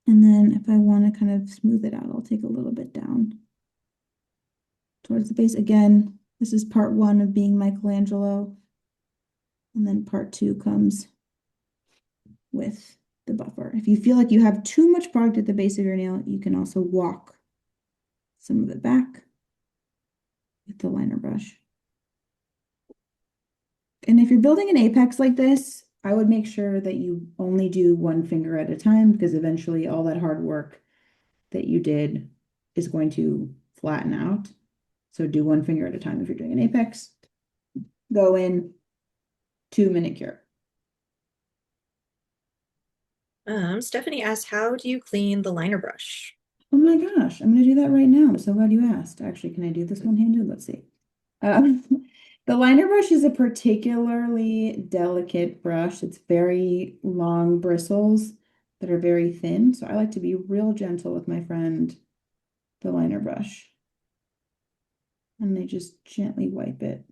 And then if I want to kind of smooth it out, I'll take a little bit down towards the base. Again, this is part one of being Michelangelo. And then part two comes with the buffer. If you feel like you have too much product at the base of your nail, you can also walk some of it back with the liner brush. And if you're building an apex like this, I would make sure that you only do one finger at a time because eventually all that hard work that you did is going to flatten out. So do one finger at a time if you're doing an apex. Go in to manicure. Stephanie asked, how do you clean the liner brush? Oh my gosh, I'm going to do that right now. I'm so glad you asked. Actually, can I do this one-handed? Let's see. Um, the liner brush is a particularly delicate brush. It's very long bristles that are very thin. So I like to be real gentle with my friend, the liner brush. And I just gently wipe it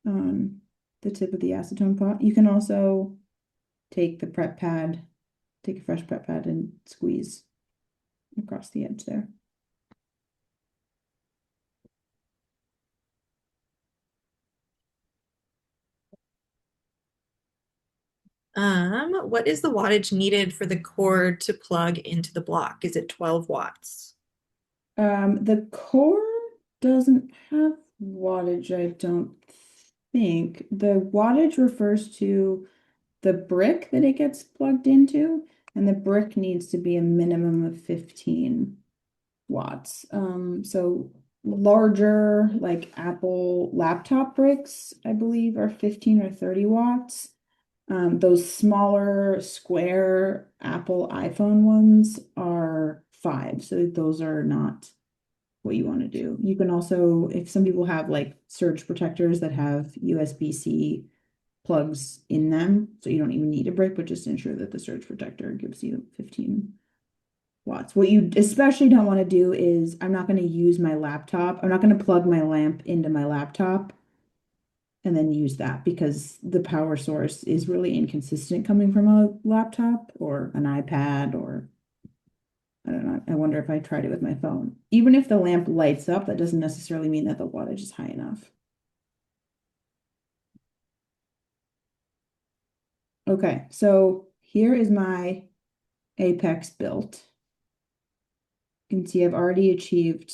on the tip of the acetone pot. You can also take the prep pad, take a fresh prep pad and squeeze across the edge there. What is the wattage needed for the cord to plug into the block? Is it 12 watts? The core doesn't have wattage, I don't think. The wattage refers to the brick that it gets plugged into, and the brick needs to be a minimum of 15 watts. So larger, like Apple laptop bricks, I believe, are 15 or 30 watts. Those smaller square Apple iPhone ones are 5. So those are not what you want to do. You can also, if some people have like surge protectors that have USB-C plugs in them, so you don't even need a brick, but just ensure that the surge protector gives you 15 watts. What you especially don't want to do is I'm not going to use my laptop. I'm not going to plug my lamp into my laptop and then use that because the power source is really inconsistent coming from a laptop or an iPad or I don't know. I wonder if I tried it with my phone. Even if the lamp lights up, that doesn't necessarily mean that the wattage is high enough. Okay, so here is my apex built. You can see I've already achieved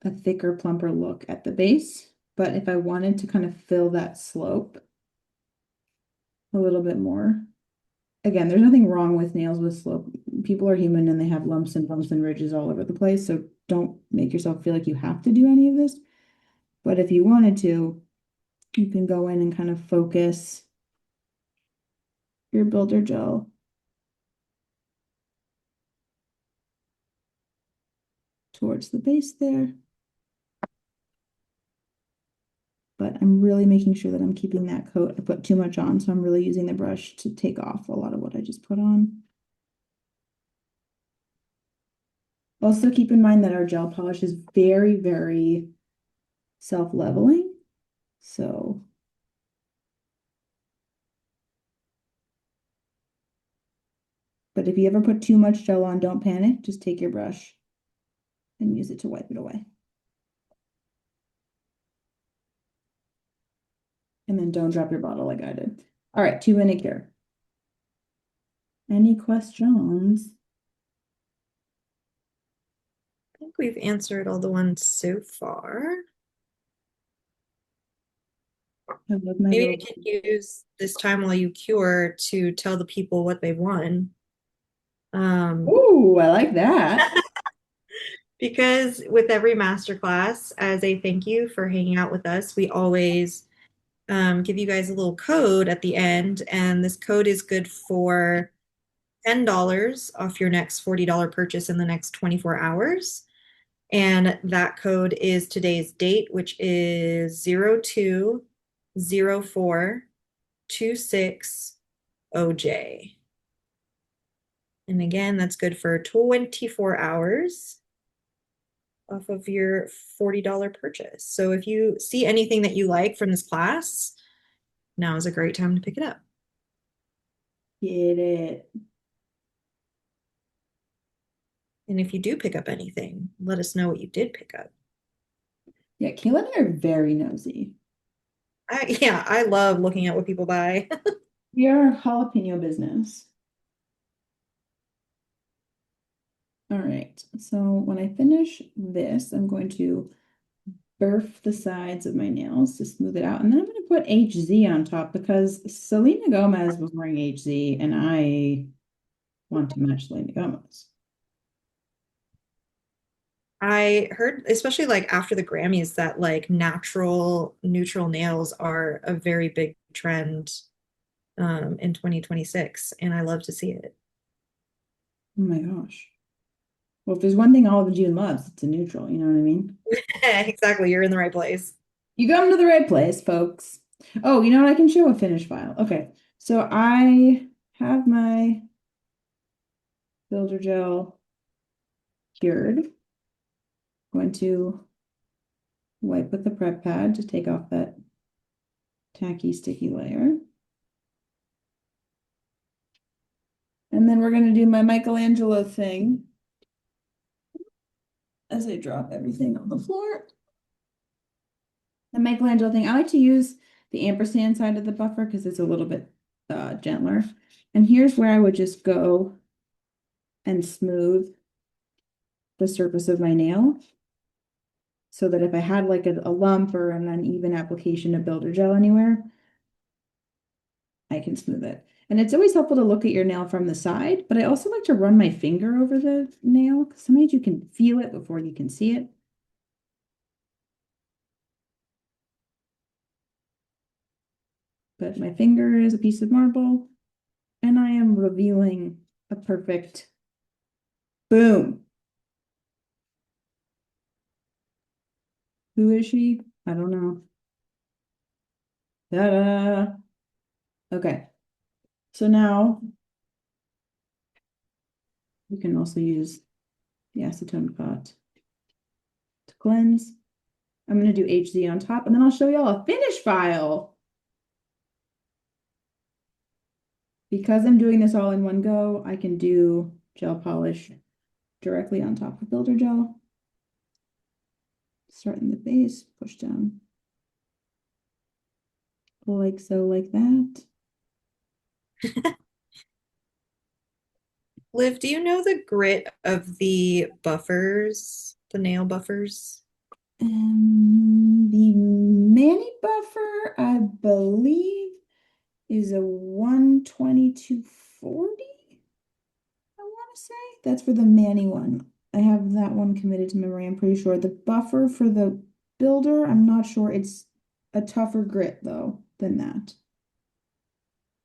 a thicker, plumper look at the base. But if I wanted to kind of fill that slope a little bit more, again, there's nothing wrong with nails with slope. People are human and they have lumps and bumps and ridges all over the place. So don't make yourself feel like you have to do any of this. But if you wanted to, you can go in and kind of focus your builder gel towards the base there. But I'm really making sure that I'm keeping that coat. I put too much on, so I'm really using the brush to take off a lot of what I just put on. Also keep in mind that our gel polish is very, very self-leveling. So but if you ever put too much gel on, don't panic. Just take your brush and use it to wipe it away. And then don't drop your bottle like I did. All right, 2-minute cure. Any questions? I think we've answered all the ones so far. I love my Maybe little. we can use this time while you cure to tell the people what they've won. Um, Ooh, I like that. Because with every masterclass, as a thank you for hanging out with us, we always give you guys a little code at the end, and this code is good for $10 off your next $40 purchase in the next 24 hours. And that code is today's date, which is 020426OJ. And again, that's good for 24 hours off of your $40 purchase. So if you see anything that you like from this class, now is a great time to pick it up. Get it. And if you do pick up anything, let us know what you did pick up. Yeah, Kayla and I are very nosy. Yeah, I love looking at what people buy. We are a jalapeno business. All right, so when I finish this, I'm going to burf the sides of my nails to smooth it out. And then I'm going to put HZ on top because Selena Gomez was wearing HZ and I want to match Selena Gomez. I heard, especially like after the Grammys, that like natural neutral nails are a very big trend in 2026, and I love to see it. Oh my gosh. Well, if there's one thing all of June loves, it's a neutral, you know what I mean? Exactly, you're in the right place. You come to the right place, folks. Oh, you know what? I can show a finished file. Okay, so I have my builder gel cured. Going to wipe with the prep pad to take off that tacky, sticky layer. And then we're going to do my Michelangelo thing as I drop everything on the floor. The Michelangelo thing, I like to use the ampersand side of the buffer because it's a little bit gentler. And here's where I would just go and smooth the surface of my nail so that if I had like a lump or an uneven application of builder gel anywhere, I can smooth it. And it's always helpful to look at your nail from the side, but I also like to run my finger over the nail because sometimes you can feel it before you can see it. But my finger is a piece of marble, and I am revealing a perfect boom. Who is she? I don't know. Ta-da! Okay, so now you can also use the acetone pot to cleanse. I'm going to do HZ on top, and then I'll show y'all a finish file. Because I'm doing this all in one go, I can do gel polish directly on top of builder gel. Start in the base, push down like so, like that. Liv, do you know the grit of the buffers, the nail buffers? The Mani buffer, I believe, is a 12240. I want to say that's for the Mani one. I have that one committed to memory. I'm pretty sure. The buffer for the builder, I'm not sure. It's a tougher grit though than that.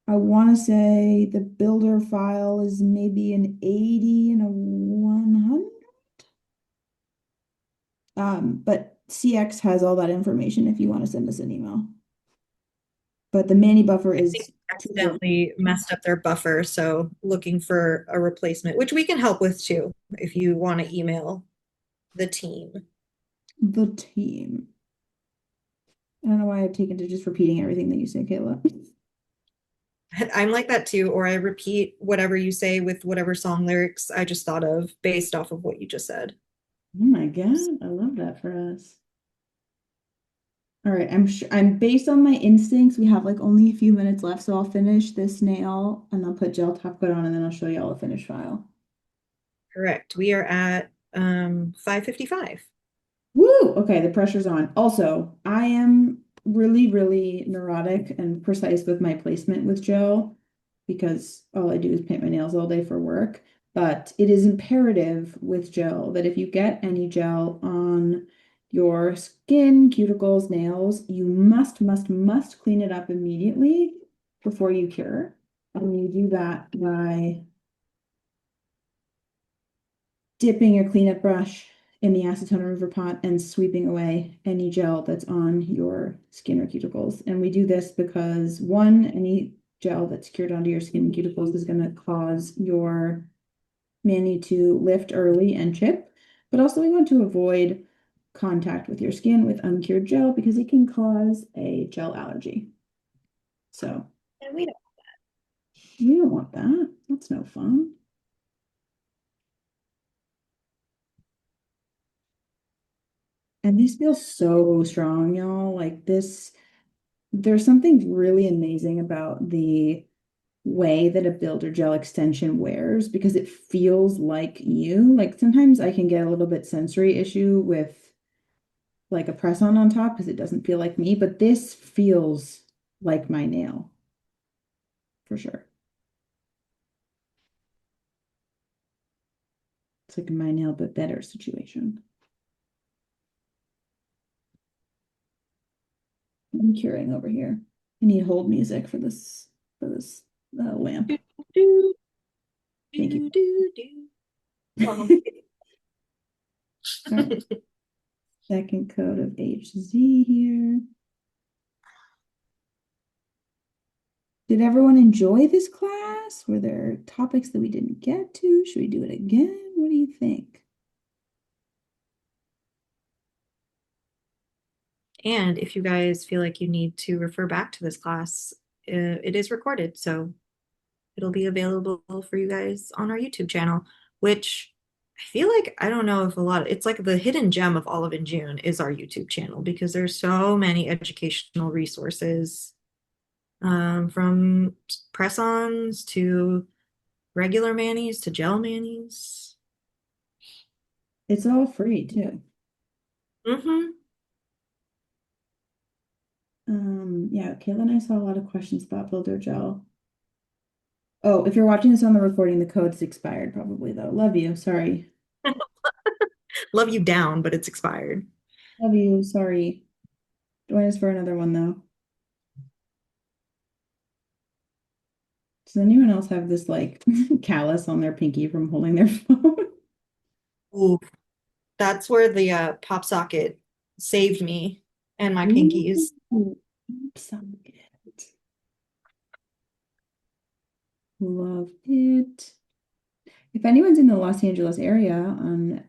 I want to say the builder file is maybe an 80 and a 100. But CX has all that information if you want to send us an email. But the Mani buffer I think is they accidentally messed up their buffer, so looking for a replacement, which we can help with too, if you want to email the team. the team. I don't know why I've taken to just repeating everything that you say, Kayla. I'm like that too, or I repeat whatever you say with whatever song lyrics I just thought of based off of what you just said. Oh my God, I love that for us. All right, I'm sure I'm based on my instincts. We have like only a few minutes left, so I'll finish this nail and I'll put gel top coat on and then I'll show you all the finished file. Correct. We are at 5:55. Woo! Okay, the pressure's on. Also, I am really, really neurotic and precise with my placement with gel because all I do is paint my nails all day for work. But it is imperative with gel that if you get any gel on your skin, cuticles, nails, you must clean it up immediately before you cure. And you do that by dipping your cleanup brush in the acetone remover pot and sweeping away any gel that's on your skin or cuticles. And we do this because one, any gel that's cured onto your skin and cuticles is going to cause your mani to lift early and chip, but also we want to avoid contact with your skin with uncured gel because it can cause a gel allergy. So And we don't. we don't want that. That's no fun. And these feel so strong, y'all. Like this, there's something really amazing about the way that a builder gel extension wears because it feels like you. Like sometimes I can get a little bit sensory issue with like a press on top because it doesn't feel like me, but this feels like my nail for sure. It's like my nail but better situation. I'm curing over here. I need hold music for this lamp. Do, do, Thank you. do, do, do. Oh. All right, second coat of HZ here. Did everyone enjoy this class? Were there topics that we didn't get to? Should we do it again? What do you think? And if you guys feel like you need to refer back to this class, it is recorded, so it'll be available for you guys on our YouTube channel, which I feel like I don't know if a lot it's like the hidden gem of Olive in June is our YouTube channel because there's so many educational resources from press-ons to regular manis to gel manis. It's all free too. Mm-hmm. Yeah, Kayla and I saw a lot of questions about Builder Gel. Oh, if you're watching this on the recording, the code's expired probably though. Love you. Sorry. Love you down, but it's expired. Love you. Sorry. Join us for another one though. Does anyone else have this like callus on their pinky from holding their phone? Ooh, that's where the pop socket saved me and my pinkies. Ooh, some good. Love it. If anyone's in the Los Angeles area on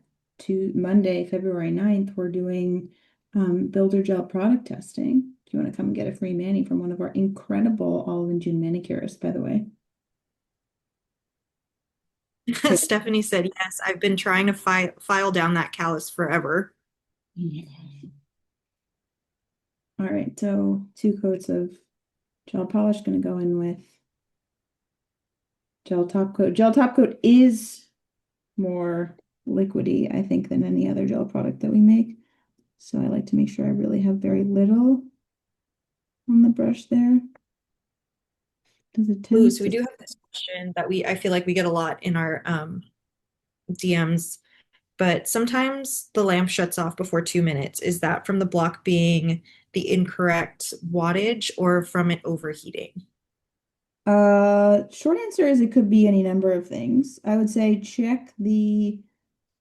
Monday, February 9th, we're doing Builder Gel product testing. Do you want to come and get a free mani from one of our incredible Olive and June manicurists, by the way? Okay. Stephanie said, yes, I've been trying to file down that callus forever. All right, so 2 coats of gel polish going to go in with gel top coat. Gel top coat is more liquidy, I think, than any other gel product that we make. So I like to make sure I really have very little on the brush there. Does it Ooh, tend so we to? do have this question that I feel like we get a lot in our DMs, but sometimes the lamp shuts off before 2 minutes. Is that from the block being the incorrect wattage or from it overheating? Short answer is it could be any number of things. I would say check the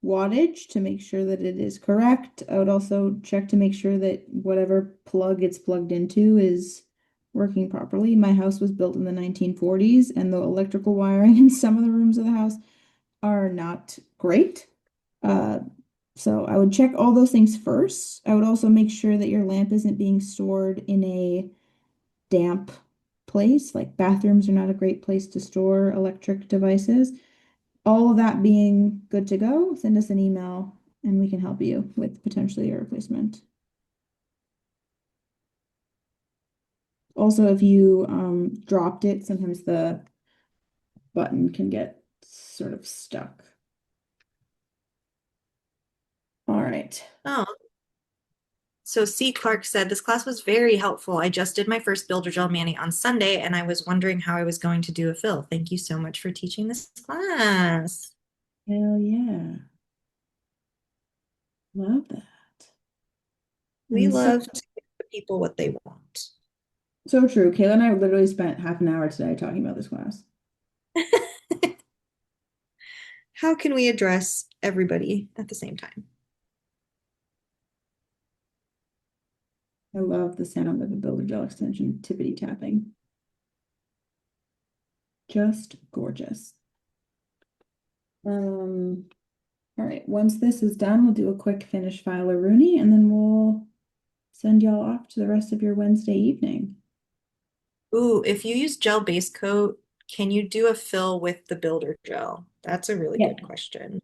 wattage to make sure that it is correct. I would also check to make sure that whatever plug it's plugged into is working properly. My house was built in the 1940s, and the electrical wiring in some of the rooms of the house are not great. Uh, so I would check all those things first. I would also make sure that your lamp isn't being stored in a damp place. Like bathrooms are not a great place to store electric devices. All of that being good to go, send us an email and we can help you with potentially a replacement. Also, if you dropped it, sometimes the button can get sort of stuck. All right. Oh, So C. Clark said, this class was very helpful. I just did my first Builder Gel Mani on Sunday, and I was wondering how I was going to do a fill. Thank you so much for teaching this class. Hell yeah. Love that. We And so love to give the people what they want. so true. Kayla and I literally spent half an hour today talking about this class. How can we address everybody at the same time? I love the sound of a builder gel extension tippity tapping. Just gorgeous. Um, all right, once this is done, we'll do a quick finish file of Rooney and then we'll send y'all off to the rest of your Wednesday evening. Ooh, if you use gel base coat, can you do a fill with the builder gel? That's a really Yeah. good question.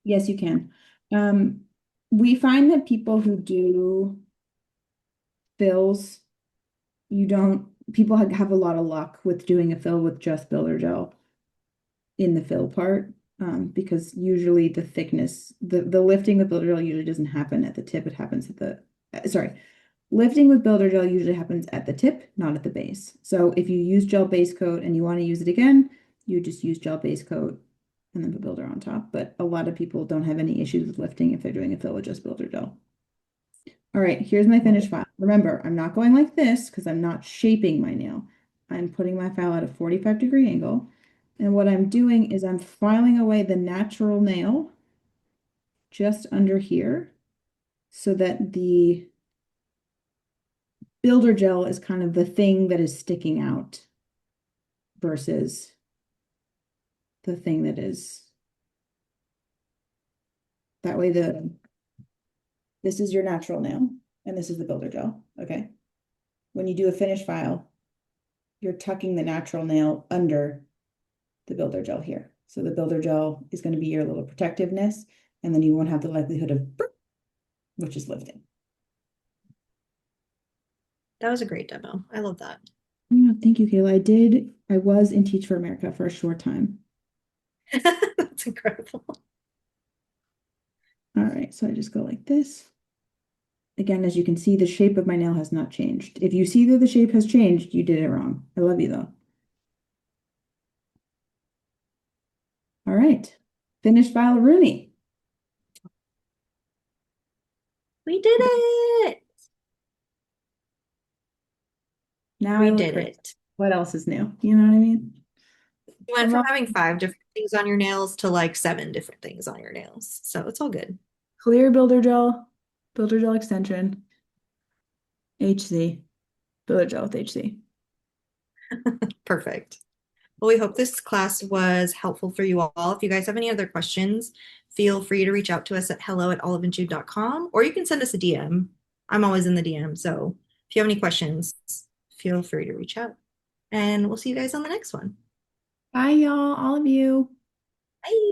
Yes, you can. Um, we find that people who do fills, people have a lot of luck with doing a fill with just builder gel in the fill part, because usually the thickness, the lifting with builder gel usually doesn't happen at the tip. It happens at the, sorry, lifting with builder gel usually happens at the tip, not at the base. So if you use gel base coat and you want to use it again, you just use gel base coat and then put builder on top. But a lot of people don't have any issues with lifting if they're doing a fill with just builder gel. All right, here's my Love finished it. file. Remember, I'm not going like this because I'm not shaping my nail. I'm putting my file at a 45-degree angle. And what I'm doing is I'm filing away the natural nail just under here so that the builder gel is kind of the thing that is sticking out versus the thing that is that way this is your natural nail and this is the builder gel. Okay. When you do a finish file, you're tucking the natural nail under the builder gel here. So the builder gel is going to be your little protectiveness, and then you won't have the likelihood of which is lifting. That was a great demo. I love that. Yeah, thank you, Kayla. I was in Teach for America for a short time. That's incredible. All right, so I just go like this. Again, as you can see, the shape of my nail has not changed. If you see that the shape has changed, you did it wrong. I love you though. All right, finished file Rooney. We did it. Now I We look did crazy. it. What else is new? You know what I mean? You went I'm from all having five different things on your nails to like seven different things on your nails. So it's all good. clear builder gel extension, HC, builder gel with HC. Perfect. Well, we hope this class was helpful for you all. If you guys have any other questions, feel free to reach out to us at hello@oliveandjude.com, or you can send us a DM. I'm always in the DM. So if you have any questions, feel free to reach out. And we'll see you guys on the next one. Bye, y'all, all of you. Bye.